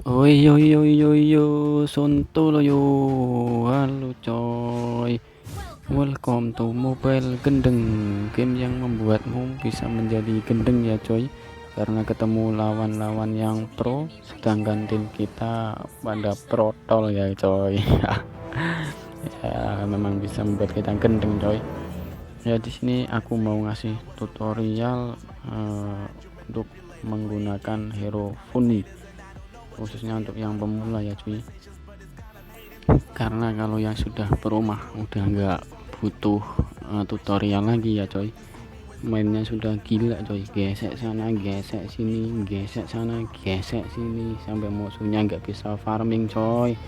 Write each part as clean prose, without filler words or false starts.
Oi yo yo yo yo Sontolo yo. Halo coy, welcome to Mobile Gendeng, game yang membuatmu bisa menjadi gendeng ya coy, karena ketemu lawan-lawan yang pro, sedangkan tim kita pada protol ya coy. Ya memang bisa membuat kita gendeng coy. Ya di sini aku mau ngasih tutorial untuk menggunakan hero Funny, khususnya untuk yang pemula ya cuy, karena kalau yang sudah pro mah udah nggak butuh tutorial lagi ya coy. Mainnya sudah gila coy, gesek sana gesek sini, gesek sana gesek sini, sampai musuhnya nggak bisa farming coy,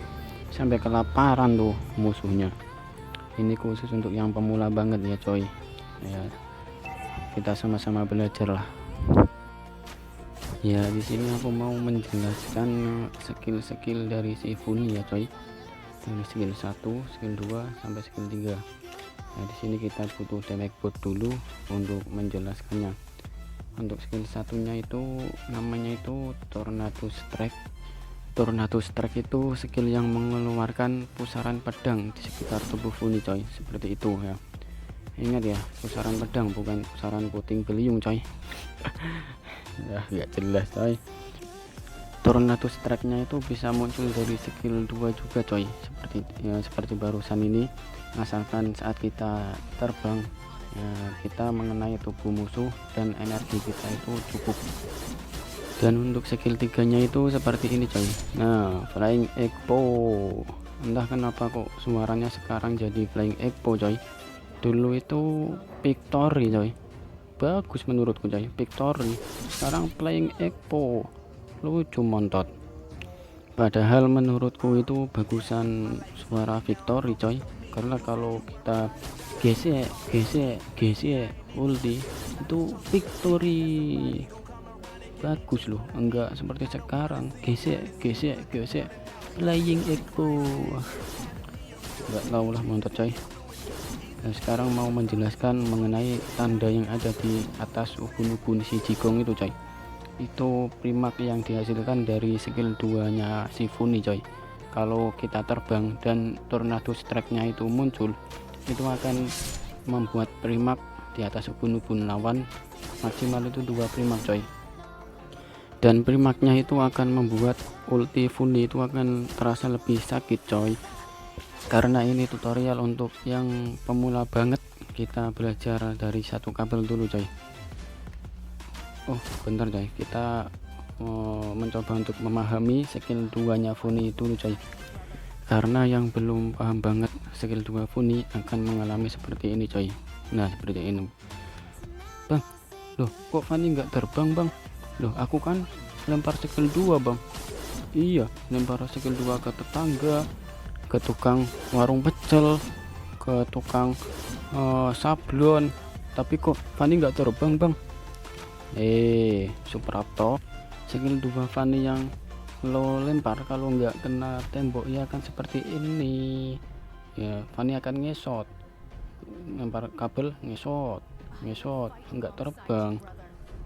sampai kelaparan tuh musuhnya. Ini khusus untuk yang pemula banget ya coy. Ya kita sama-sama belajar lah. Ya di sini aku mau menjelaskan skill-skill dari si Funny ya coy, dari skill 1, skill 2 sampai skill 3. Nah di sini kita butuh damage bot dulu untuk menjelaskannya. Untuk skill satunya itu namanya itu Tornado Strike. Tornado Strike itu skill yang mengeluarkan pusaran pedang di sekitar tubuh Funny coy, seperti itu ya. Ingat ya, pusaran pedang bukan pusaran puting beliung coy. Ya nggak jelas coy. Tornado Strike nya itu bisa muncul dari skill 2 juga coy, seperti barusan ini, asalkan saat kita terbang ya, kita mengenai tubuh musuh dan energi kita itu cukup. Dan untuk skill 3 nya itu seperti ini coy. Nah, Flying Expo, entah kenapa kok suaranya sekarang jadi Flying Expo coy. Dulu itu Victory coy, bagus menurutku coy Victory, sekarang Flying Expo, lucu montot. Padahal menurutku itu bagusan suara Victory coy, karena kalau kita gesek gesek gesek ulti itu Victory bagus loh, enggak seperti sekarang gesek gesek gesek Flying Echo, enggak tahu lah montot coy. Nah, sekarang mau menjelaskan mengenai tanda yang ada di atas ubun-ubun si Jigong itu coy. Itu primak yang dihasilkan dari skill 2 nya si Funny coy. Kalau kita terbang dan Tornado Strike nya itu muncul, itu akan membuat primak di atas ubun-ubun lawan, maksimal itu 2 primak coy. Dan primaknya itu akan membuat ulti Funny itu akan terasa lebih sakit coy. Karena ini tutorial untuk yang pemula banget, kita belajar dari satu kabel dulu coy. Oh bentar coy, kita mencoba untuk memahami skill 2 nya Funny dulu coy, karena yang belum paham banget skill 2 Funny akan mengalami seperti ini coy. Nah seperti ini bang, loh kok Funny nggak terbang bang, loh aku kan lempar skill 2 bang. Iya, lempar skill 2 ke tetangga, ke tukang warung pecel, ke tukang sablon, tapi kok Fanny nggak terbang bang. Suprapto, skill 2 Fanny yang lo lempar kalau nggak kena tembok ya akan seperti ini ya, Fanny akan ngesot, lempar kabel ngesot ngesot, nggak terbang.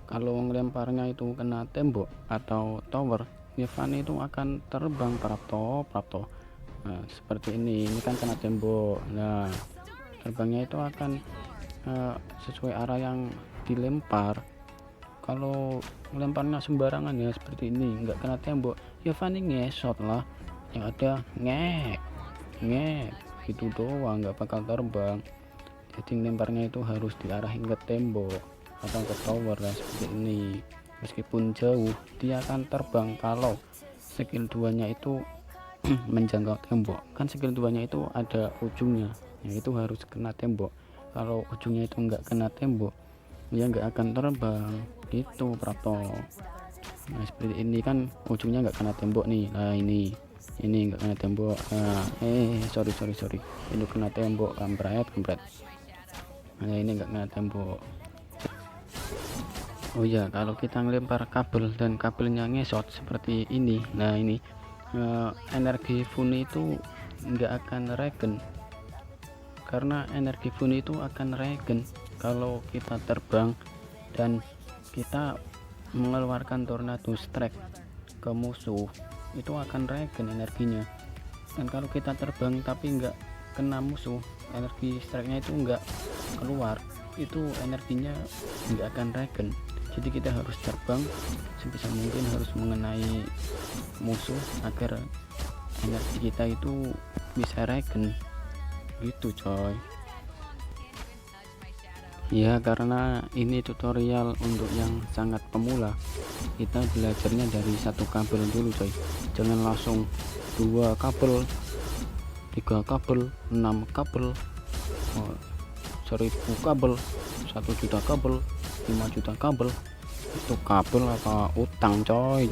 Kalau ngelemparnya itu kena tembok atau tower ya, Fanny itu akan terbang prapto prapto. Nah seperti ini kan kena tembok, nah terbangnya itu akan sesuai arah yang dilempar. Kalau lemparnya sembarangan ya seperti ini, nggak kena tembok ya Fanny ngesot lah, yang ada ngek ngek gitu doang, nggak bakal terbang. Jadi lemparnya itu harus diarahin ke tembok atau ke tower lah seperti ini. Meskipun jauh dia akan terbang kalau skill 2 nya itu menjangkau tembok. Kan skill 2 nya itu ada ujungnya, yang itu harus kena tembok. Kalau ujungnya itu enggak kena tembok dia enggak akan terbang gitu Prapto. Nah seperti ini kan ujungnya enggak kena tembok nih. Nah ini enggak kena tembok. Nah, sorry ini kena tembok, kampret. Nah ini enggak kena tembok. Oh ya, kalau kita ngelempar kabel dan kabelnya ngesot seperti ini, nah ini energi Funny itu enggak akan regen, karena energi Funny itu akan regen kalau kita terbang dan kita mengeluarkan Tornado Strike ke musuh. itu akan regen energinya. Dan kalau kita terbang tapi nggak kena musuh, energi strike-nya itu nggak keluar, itu energinya nggak akan regen. Jadi kita harus terbang sebisa mungkin, harus mengenai musuh agar energi kita itu bisa regen gitu coy. Ya, karena ini tutorial untuk yang sangat pemula, kita belajarnya dari satu kabel dulu coy. Jangan langsung 2 kabel, 3 kabel, 6 kabel, 1000 kabel, 1 juta kabel, 5 juta kabel. Itu kabel apa utang coy.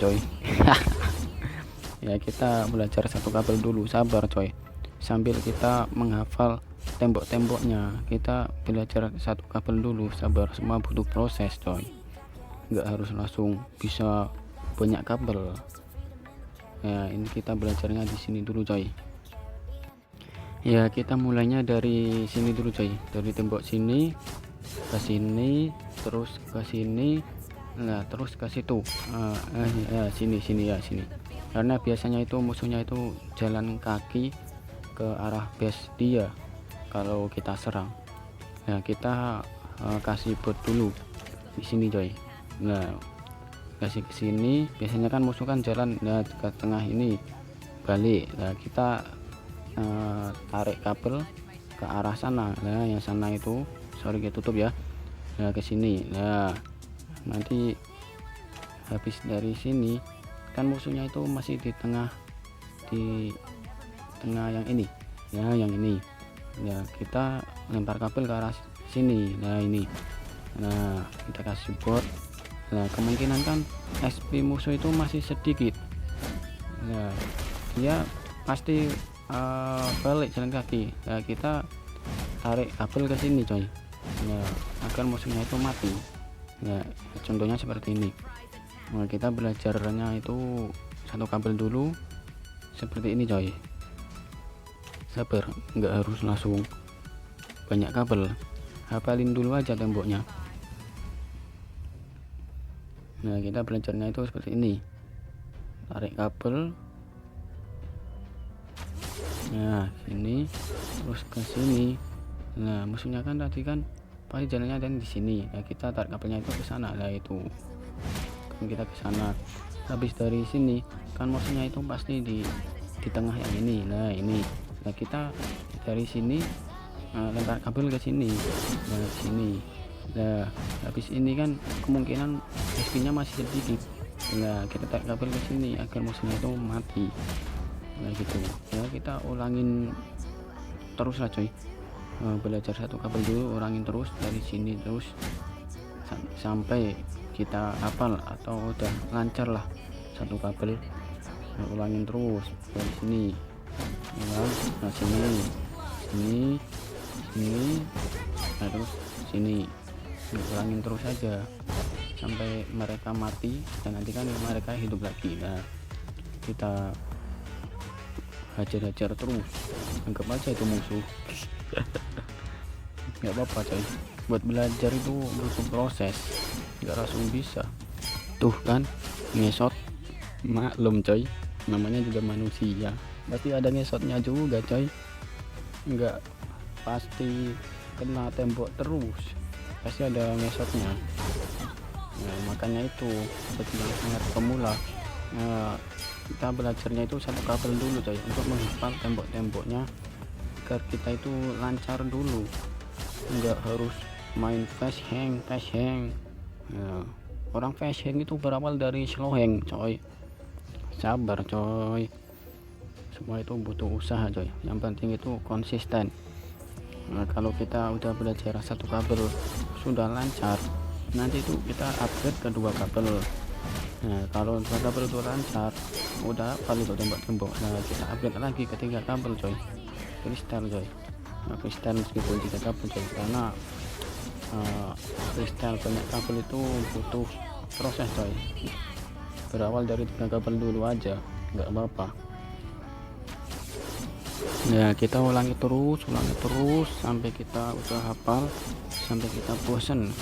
Ya, kita belajar satu kabel dulu, sabar coy. Sambil kita menghafal tembok-temboknya, kita belajar satu kabel dulu, sabar. Semua butuh proses coy, nggak harus langsung bisa banyak kabel. Ya, ini kita belajarnya di sini dulu coy. Ya, kita mulainya dari sini dulu coy, dari tembok sini ke sini, terus ke sini, nah terus ke situ. Ya, sini ya, sini. Karena biasanya itu musuhnya itu jalan kaki ke arah base dia kalau kita serang. Nah, kita kasih bot dulu di sini coy. Nah, kasih ke sini, biasanya kan musuh kan jalan ke tengah ini balik. Nah, kita tarik kabel ke arah sana. Nah, yang sana itu sorry kita tutup ya. Nah, ke sini. Nah, nanti habis dari sini kan musuhnya itu masih di tengah yang ini ya, yang ini ya, kita lempar kabel ke arah sini. Nah, ini, nah kita kasih bot. Nah, kemungkinan kan SP musuh itu masih sedikit. Nah, dia pasti balik jalan kaki. Nah, kita tarik kabel ke sini coy, ya, agar musuhnya itu mati. Ya, contohnya seperti ini. Nah, kita belajarnya itu satu kabel dulu seperti ini coy, sabar, nggak harus langsung banyak kabel, hafalin dulu aja temboknya. Nah, kita belajarnya itu seperti ini, tarik kabel, nah sini terus ke sini. Nah, musuhnya kan tadi kan pasti jalannya dan di sini. Nah, kita tarik kabelnya itu ke sana. Nah, itu kan kita ke sana. Habis dari sini kan musuhnya itu pasti di tengah yang ini. Nah, ini. Nah, kita dari sini lempar kabel ke sini. Nah, sini. Nah, habis ini kan kemungkinan SP nya masih sedikit. Nah, kita tarik kabel ke sini agar musuhnya itu mati. Nah, gitu ya, kita ulangin terus lah coy. Belajar satu kabel dulu, ulangin terus dari sini terus sampai kita hafal atau udah lancar lah satu kabel. Nah, ulangin terus dari sini ya. Nah, sini, nah terus sini, ulangin terus saja sampai mereka mati, dan nanti kan mereka hidup lagi. Nah, kita hajar-hajar terus, anggap aja itu musuh. Nggak apa-apa coy, buat belajar itu butuh proses, nggak langsung bisa. Tuh kan ngesot, maklum coy, namanya juga manusia, pasti ada ngesotnya juga coy, nggak pasti kena tembok terus, pasti ada ngesotnya. Nah, makanya itu bagi yang sangat pemula, kita belajarnya itu satu kabel dulu coy, untuk menghafal tembok-temboknya agar kita itu lancar dulu, nggak harus main fast hang. Nah, orang fast hang itu berawal dari slow hang coy, sabar coy, semua itu butuh usaha coy, yang penting itu konsisten. Nah, kalau kita udah belajar satu kabel sudah lancar, nanti itu kita upgrade kedua kabel. Nah, kalau dua kabel itu lancar, udah paling itu tembok-tembok, nah kita upgrade lagi ketiga kabel coy, kristal coy. Nah, kristal meskipun 3 kabel coy, karena kristal banyak kabel itu butuh proses coy. Berawal dari 3 kabel dulu aja nggak apa-apa. Ya, kita ulangi terus sampai kita udah hafal, sampai kita bosen,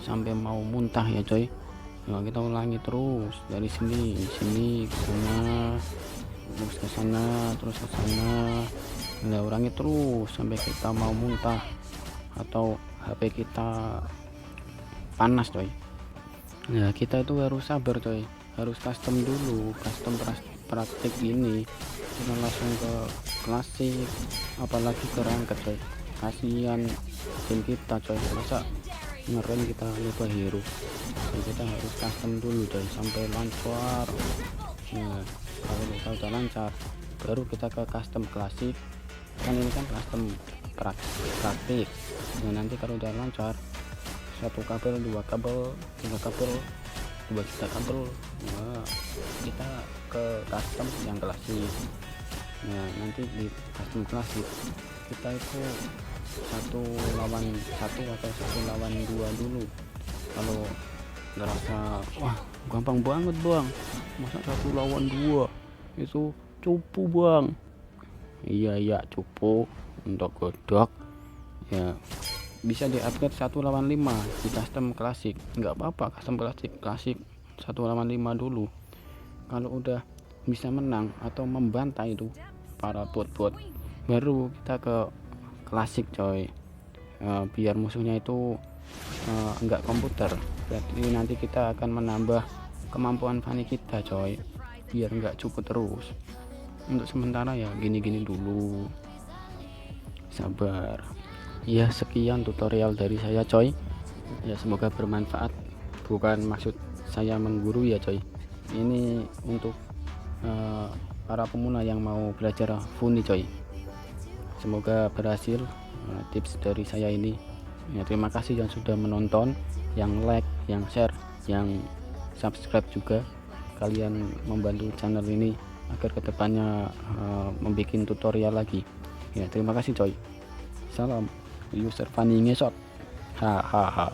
sampai mau muntah ya coy. Nah, kita ulangi terus dari sini ke sana, terus ke sana, terus ke sana. Nah, ulangi terus sampai kita mau muntah atau HP kita panas coy. Nah, kita itu harus sabar coy, harus custom dulu, custom praktik ini. Kita langsung ke klasik, apalagi ke ranked coy. Kasihan tim kita coy, masa ngeren kita nyoba hero. Jadi kita harus custom dulu coy sampai lancar. Nah, kalau kita udah lancar baru kita ke custom klasik, kan ini kan custom praktik. Nah, nanti kalau udah lancar, 1 kabel, 2 kabel, 3 kabel, 2 juta kabel, nah, kita ke custom yang klasik. Nah, nanti di custom klasik kita itu 1 lawan 1 atau 1 lawan 2 dulu. Kalau ngerasa wah gampang banget bang, masa 1 lawan 2 itu cupu bang. Iya cupu untuk godok ya, bisa di upgrade 1 lawan 5 di custom klasik, nggak apa-apa. Custom klasik 1 lawan 5 dulu. Kalau udah bisa menang atau membantai itu para bot-bot, baru kita ke klasik coy. Biar musuhnya itu enggak komputer, jadi nanti kita akan menambah kemampuan Fanny kita coy, biar enggak cukup terus. Untuk sementara ya gini-gini dulu, sabar ya. Sekian tutorial dari saya coy ya, semoga bermanfaat. Bukan maksud saya menggurui ya coy, ini untuk para pemula yang mau belajar Funny coy. Semoga berhasil tips dari saya ini ya. Terima kasih yang sudah menonton, yang like, yang share, yang subscribe juga. Kalian membantu channel ini agar kedepannya membuat tutorial lagi ya. Terima kasih coy. Salam user Fanny ngesot, hahaha.